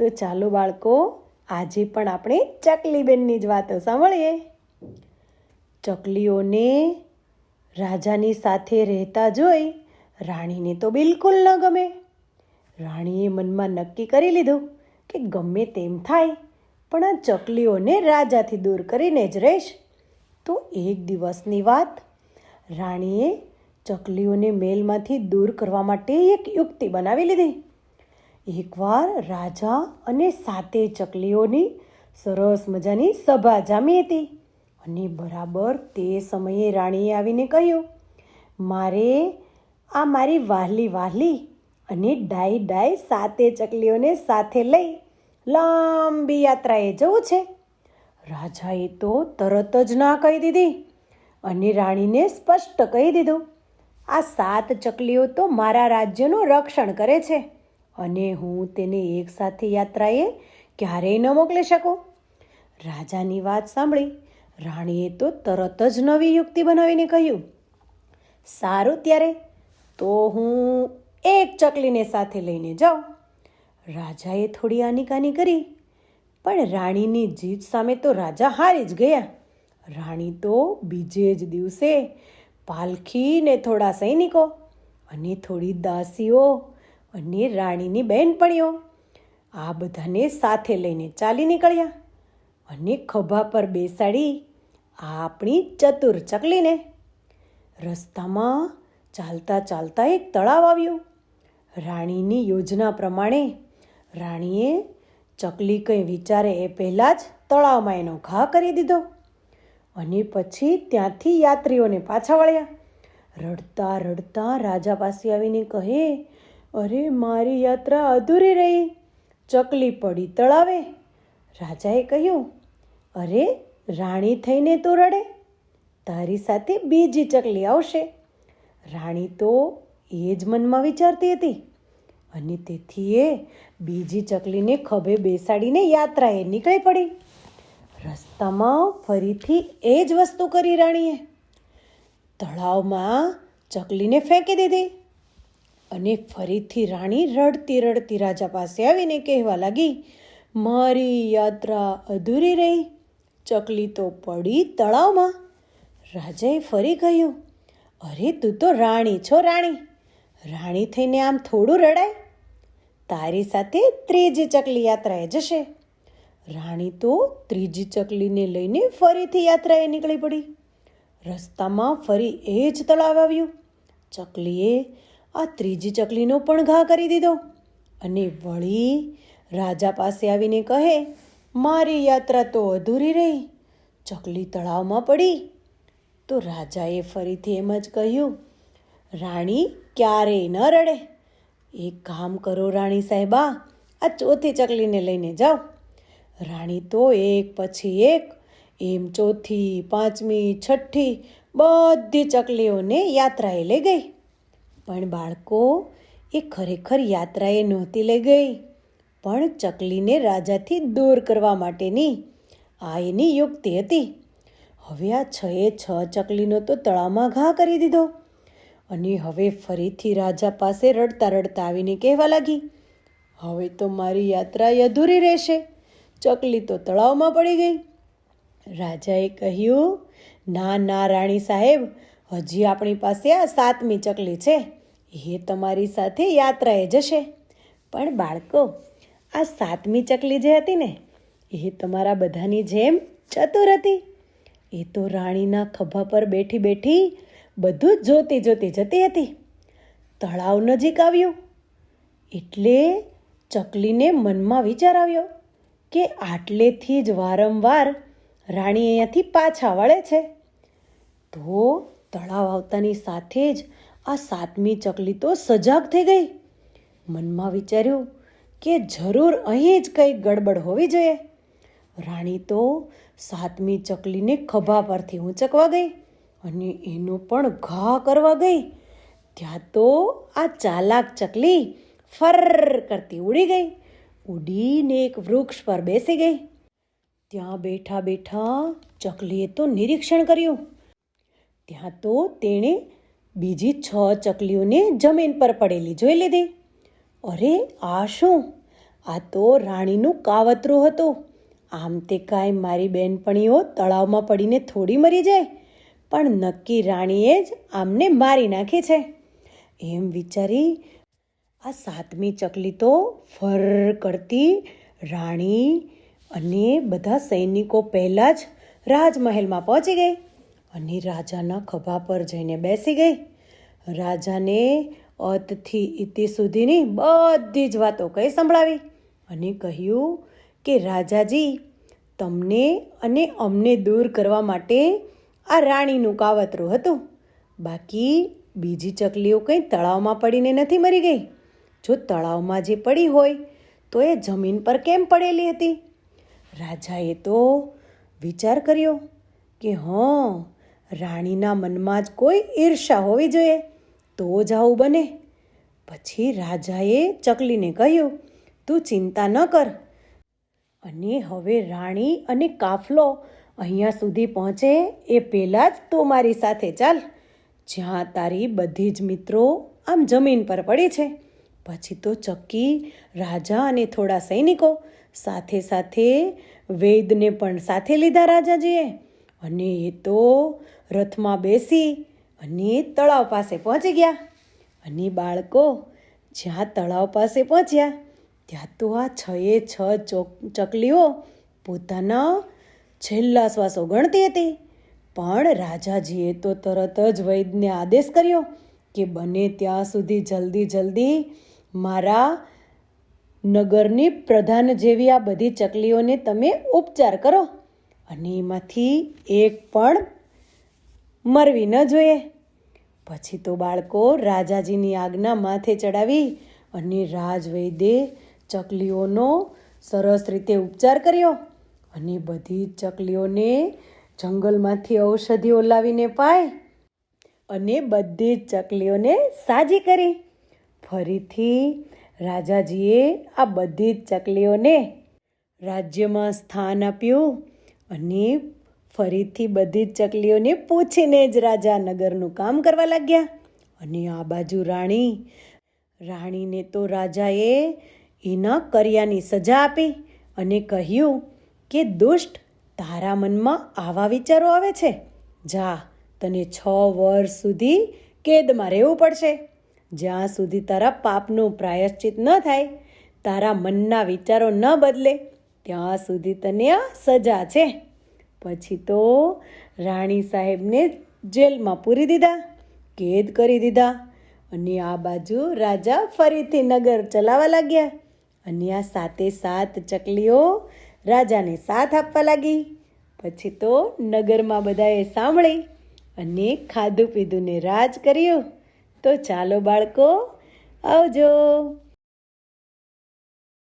તો ચાલો બાળકો, આજે પણ આપણે ચકલીબેનની જ વાતો સાંભળીએ. ચકલીઓને રાજાની સાથે રહેતા જોઈ રાણીને તો બિલકુલ ન ગમે. રાણીએ મનમાં નક્કી કરી લીધું કે ગમે તેમ થાય પણ આ ચકલીઓને રાજાથી દૂર કરીને જ રહીશ. તો એક દિવસની વાત, રાણીએ ચકલીઓને મહેલમાંથી દૂર કરવા માટે એક યુક્તિ બનાવી લીધી. એકવાર રાજા અને 7 ચકલીઓની સરસ મજાની સભા જામી હતી અને બરાબર તે સમયે રાણીએ આવીને કહ્યું, મારી વહાલી અને ડાઈ 7 ચકલીઓને સાથે લઈ લાંબી યાત્રાએ જવું છે. રાજાએ તો તરત જ ના કહી દીધી અને રાણીને સ્પષ્ટ કહી દીધું, આ 7 ચકલીઓ તો મારા રાજ્યનું રક્ષણ કરે છે અને હું તેને એક સાથે યાત્રાએ ક્યારેય ન મોકલી શકું. રાજાની વાત સાંભળી રાણીએ તો તરત જ નવી યુક્તિ બનાવીને કહ્યું, સારું ત્યારે તો હું એક ચકલીને સાથે લઈને જાઉં. રાજાએ થોડી આનીકાની કરી પણ રાણીની જીદ સામે તો રાજા હારી જ ગયા. રાણી તો બીજે જ દિવસે પાલખી ને થોડા સૈનિકો અને થોડી દાસીઓ અને રાણીની બહેનપણીઓ આ બધાને સાથે લઈને ચાલી નીકળ્યા અને ખભા પર બેસાડી આપણી ચતુર ચકલીને. રસ્તામાં ચાલતા ચાલતા એક તળાવ આવ્યું. રાણીની યોજના પ્રમાણે રાણીએ ચકલી કંઈ વિચારે એ પહેલાં જ તળાવમાં એનો ઘા કરી દીધો અને પછી ત્યાંથી યાત્રીઓને પાછા વળ્યા. રડતા રડતા રાજા પાસે આવીને કહે, અરે મારી યાત્રા અધૂરી રહી, ચકલી પડી તળાવે. રાજાએ કહ્યું, અરે રાણી થઈને તો રડે, તારી સાથે બીજી ચકલી આવશે. રાણી તો એ જ મનમાં વિચારતી હતી અને તેથી એ બીજી ચકલીને ખભે બેસાડીને યાત્રાએ નીકળી પડી. રસ્તામાં ફરીથી એ જ વસ્તુ કરી રાણીએ. તળાવમાં ચકલીને ફેંકી દીધી અને ફરીથી રાણી રડતી રડતી રાજા પાસે આવીને કહેવા લાગી, મારી યાત્રા અધૂરી રહી, ચકલી તો પડી તળાવમાં. રાજાએ ફરી કહ્યું, અરે તું તો રાણી છો રાણી, રાણી થઈને આમ થોડું રડાય, તારી સાથે ત્રીજી ચકલી યાત્રાએ જશે. રાણી તો ત્રીજી ચકલીને લઈને ફરીથી યાત્રાએ નીકળી પડી. રસ્તામાં ફરી એ જ તળાવ આવ્યું. ચકલીએ આ ત્રીજી ચકલીનો પણ ઘા કરી દીધો અને વળી રાજા પાસે આવીને કહે, મારી યાત્રા તો અધૂરી રહી, ચકલી તળાવમાં પડી. તો રાજાએ ફરીથી એમ જ કહ્યું, રાણી ક્યારેય ન રડે, એક કામ કરો રાણી સાહેબા, આ ચોથી ચકલીને લઈને જાઓ. રાણી તો એક પછી એક એમ ચોથી, પાંચમી, છઠ્ઠી બધી ચકલીઓને યાત્રાએ લઈ ગઈ. પણ બાળકો, એ ખરેખર યાત્રાએ નહોતી લઈ ગઈ, પણ ચકલીને રાજાથી દૂર કરવા માટેની આ એની યુક્તિ હતી. હવે આ 6 ચકલીનો તો તળાવમાં ઘા કરી દીધો અને હવે ફરીથી રાજા પાસે રડતા રડતા આવીને કહેવા લાગી, હવે તો મારી યાત્રા અધૂરી રહેશે, ચકલી તો તળાવમાં પડી ગઈ. રાજાએ કહ્યું, ના રાણી સાહેબ, હજી આપણી પાસે આ 7મી ચકલી છે, એ તમારી સાથે યાત્રાએ જશે. પણ બાળકો, આ 7મી ચકલી જે હતી ને, એ તમારા બધાની જેમ ચતુર હતી. એ તો રાણીના ખભા પર બેઠી બેઠી બધું જોતી જતી હતી. તળાવ નજીક આવ્યું એટલે ચકલીને મનમાં વિચાર આવ્યો કે આટલેથી જ વારંવાર રાણી અહીંયાથી પાછા વળે છે. તો તળાવ આવતાની સાથે જ આ 7મી ચકલી તો સજાગ થઈ ગઈ. મનમાં વિચાર્યું કે જરૂર અહીં જ કંઈક ગડબડ હોવી જોઈએ. રાણી તો 7મી ચકલીને ખભા પરથી ઊંચકવા ગઈ અને એનો પણ ઘા કરવા ગઈ. ત્યાં તો આ ચાલાક ચકલી ફર કરતી ઉડી ગઈ, ઉડીને એક વૃક્ષ પર બેસી ગઈ. ત્યાં બેઠા બેઠા ચકલીએ તો નિરીક્ષણ કર્યું. ત્યાં તો તેણે બીજી 6 ચકલીઓને જમીન પર પડેલી જોઈ લીધી. અરે આ શું, આ તો રાણીનું કાવતરું હતું. આમ તે કાંઈ મારી બેનપણીઓ તળાવમાં પડીને થોડી મરી જાય, પણ નક્કી રાણીએ જ આમને મારી નાખી છે. એમ વિચારી આ 7મી ચકલી તો ફર કરતી રાણી અને બધા સૈનિકો પહેલાં જ રાજમહેલમાં પહોંચી ગઈ અને રાજાના ખભા પર જઈને બેસી ગઈ. રાજાને અતથી ઇતિ સુધીની બધી જ વાતો કહી સંભળાવી અને કહ્યું કે રાજાજી, તમને અને અમને દૂર કરવા માટે આ રાણીનું કાવતરું હતું. બાકી બીજી ચકલીઓ કંઈ તળાવમાં પડીને નથી મરી ગઈ. જો તળાવમાં જે પડી હોય તો એ જમીન પર કેમ પડેલી હતી? રાજાએ તો વિચાર કર્યો કે રાણીના મનમાં જ કોઈ ઈર્ષા હોવી જોઈએ, તો જ આવું બને. પછી રાજાએ ચકલીને કહ્યું, તું ચિંતા ન કર, અને હવે રાણી અને કાફલો અહીંયા સુધી પહોંચે એ પહેલાં જ તું મારી સાથે ચાલ, જ્યાં તારી બધી જ મિત્રો આમ જમીન પર પડી છે. પછી તો ચક્કી રાજા અને થોડા સૈનિકો સાથે સાથે વૈદને પણ સાથે લીધા રાજાજીએ, અને એ તો રથમાં બેસી અને તળાવ પાસે પહોંચી ગયા. અને બાળકો જ્યાં તળાવ પાસે પહોંચ્યા ત્યાં તો આ 6 ચકલીઓ પોતાના છેલ્લા શ્વાસો ગણતી હતી. પણ રાજાજીએ તો તરત જ વૈદને આદેશ કર્યો કે બને ત્યાં સુધી જલ્દી મારા નગરની પ્રધાન જેવી આ બધી ચકલીઓને તમે ઉપચાર કરો, અને એમાંથી એક પણ મરવી ન જોઈએ. પછી તો બાળકો રાજાજીની આજ્ઞા માથે ચડાવી અને રાજવૈદે ચકલીઓનો સરસ રીતે ઉપચાર કર્યો અને બધી ચકલીઓને જંગલમાંથી ઔષધિઓ લાવીને પાય અને બધી જ ચકલીઓને સાજી કરી. ફરીથી રાજાજીએ આ બધી જ ચકલીઓને રાજ્યમાં સ્થાન આપ્યું અને ફરીથી બધી જ ચકલીઓને પૂછીને જ રાજા નગરનું કામ કરવા લાગ્યા. અને આ બાજુ રાણીને તો રાજાએ એના કર્યાની સજા આપી અને કહ્યું કે દુષ્ટ, તારા મનમાં આવા વિચારો આવે છે, જા, તને 6 વર્ષ સુધી કેદમાં રહેવું પડશે. જ્યાં સુધી તારા પાપનું પ્રાયશ્ચિત ન થાય, તારા મનના વિચારો ન બદલે, ત્યાં સુધી તને આ સજા છે. પછી તો રાણી સાહેબને જેલમાં પૂરી દીધા, કેદ કરી દીધા. અને આ બાજુ રાજા ફરીથી નગર ચલાવવા લાગ્યા અને આ 7 ચકલીઓ રાજાને સાથ આપવા લાગી. પછી તો નગરમાં બધાએ સાંભળી અને ખાધું પીધું ને રાજ કર્યું. તો ચાલો બાળકો, આવજો.